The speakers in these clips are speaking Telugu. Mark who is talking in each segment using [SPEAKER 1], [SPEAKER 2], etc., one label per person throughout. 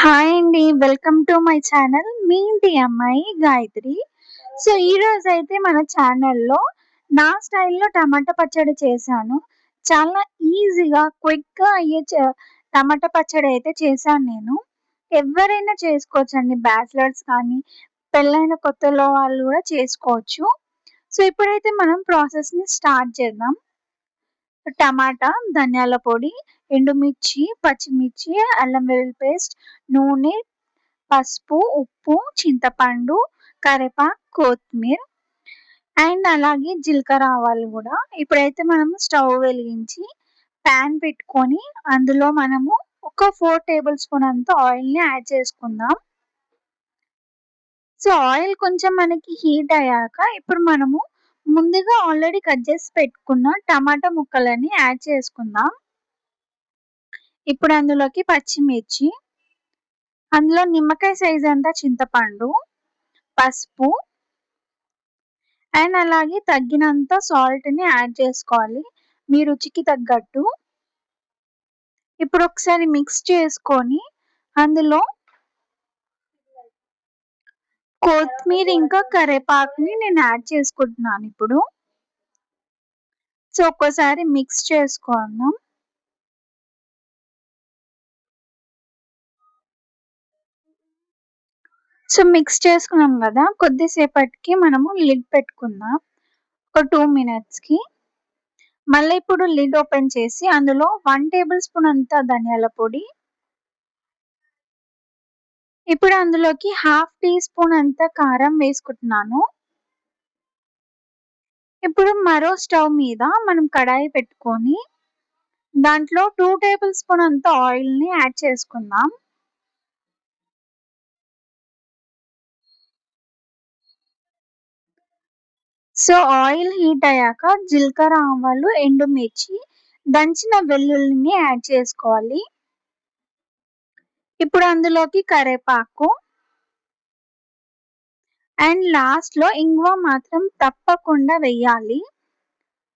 [SPEAKER 1] హాయ్ అండి. Welcome to my channel. మీ ఇంటి అమ్మాయి గాయత్రి. సో, ఈరోజైతే మన ఛానల్‌లో నా స్టైల్‌లో టమాటా పచ్చడి చేశాను. చాలా ఈజీగా, క్విక్‌గా అయ్యే టమాటా పచ్చడి అయితే చేశాను నేను. ఎవ్వరైనా చేసుకోవచ్చండి. బ్యాచిలర్స్ కానీ, పెళ్ళైన కొత్తలో వాళ్ళు కూడా చేసుకోవచ్చు. సో, ఇప్పుడైతే మనం ప్రాసెస్‌ని స్టార్ట్ చేద్దాం. టమాటా, ధనియాల పొడి, ఎండుమిర్చి, పచ్చిమిర్చి, అల్లం వెల్లుల్లి పేస్ట్, నూనె, పసుపు, ఉప్పు, చింతపండు, కరివేపాకు, కొత్తిమీర అండ్ అలాగే జీలకర్ర, ఆవాలు గూడా. ఇప్పుడైతే మనము స్టవ్ వెలిగించి పాన్ పెట్టుకొని అందులో మనము ఒక 4 టేబుల్ స్పూన్ అంత ఆయిల్‌ని యాడ్ చేసుకుందాం. సో, ఆయిల్ కొంచెం మనకి హీట్ అయ్యాక ఇప్పుడు మనము ముందుగా ఆల్రెడీ కట్ చేసి పెట్టుకున్న టమాటా ముక్కలని యాడ్ చేసుకుందాం. ఇప్పుడు అందులోకి పచ్చిమిర్చి, అందులో నిమ్మకాయ సైజ్ అంత చింతపండు, పసుపు అండ్ అలాగే తగ్గినంత సాల్ట్‌ని యాడ్ చేసుకోవాలి. మీ రుచికి తగ్గట్టు. ఇప్పుడు ఒకసారి మిక్స్ చేసుకొని అందులో కొత్తిమీర ఇంకా కరివేపాకుని నేను యాడ్ చేసుకుంటున్నాను ఇప్పుడు. సో, ఒక్కసారి మిక్స్ చేసుకుందాం. సో, మిక్స్ చేసుకున్నాం గదా! కొద్దిసేపటికి మనము లిడ్ పెట్టుకుందాం. ఒక 2 మినిట్స్‌కి. మళ్ళీ ఇప్పుడు లిడ్ ఓపెన్ చేసి అందులో 1 టేబుల్ స్పూన్ అంత ధనియాల పొడి, ఇప్పుడు అందులోకి హాఫ్ టీ స్పూన్ అంత కారం వేసుకుంటున్నాను. ఇప్పుడు మరో స్టవ్ మీద మనం కడాయి పెట్టుకొని దాంట్లో 2 టేబుల్ స్పూన్ అంత ఆయిల్‌ని యాడ్ చేసుకుందాం. సో, ఆయిల్ హీట్ అయ్యాక జీలకర్ర, ఆవాలు, ఎండుమిర్చి, దంచిన వెల్లుల్లిని యాడ్ చేసుకోవాలి. ఇప్పుడు అందులోకి కరివేపాకు అండ్ లాస్ట్‌లో ఇంగువ మాత్రం తప్పకుండా వెయ్యాలి.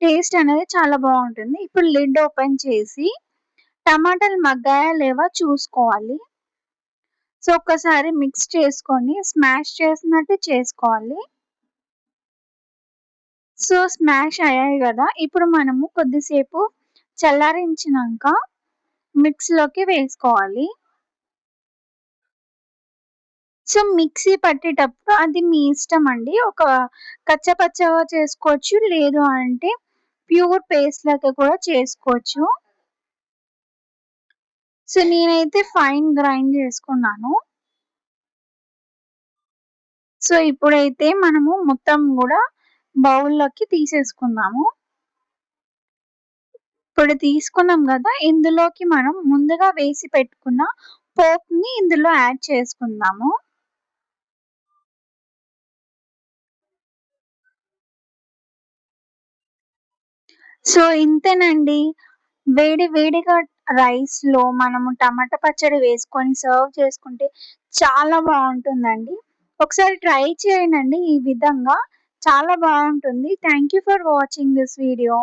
[SPEAKER 1] టేస్ట్ అనేది చాలా బావుంటుంది. ఇప్పుడు లిడ్ ఓపెన్ చేసి టమాటాలు మగ్గాయా లేవా చూసుకోవాలి. సో, ఒక్కసారి మిక్స్ చేసుకొని స్మాష్ చేసినట్టు చేసుకోవాలి. సో, స్మాష్ అయ్యాయి గదా! ఇప్పుడు మనము కొద్దిసేపు చల్లారించినంక మిక్సీలోకి వేసుకోవాలి. సో, మిక్సీ పట్టేటప్పుడు అది మీ ఇష్టమండి. ఒక కచ్చాపచ్చాగా చేసుకోవచ్చు. లేదు అంటే ప్యూర్ పేస్ట్ లాగా కూడా చేసుకోవచ్చు. సో, నేనైతే ఫైన్ గ్రైండ్ చేసుకున్నాను. సో, ఇప్పుడైతే మనము మొత్తం గూడా బౌల్‌లోకి తీసేసుకుందాము. ఇప్పుడు తీసుకున్నాం గదా! ఇందులోకి మనం ముందుగా వేసి పెట్టుకున్న పోపుని ఇందులో యాడ్ చేసుకుందాము. సో, ఇంతేనండి. వేడి వేడిగా రైస్‌లో మనము టమాటా పచ్చడి వేసుకొని సర్వ్ చేసుకుంటే చాలా బావుంటుందండి. ఒకసారి ట్రై చేయండండి ఈ విధంగా. చాలా బావుంటుంది. Thank you for watching this video.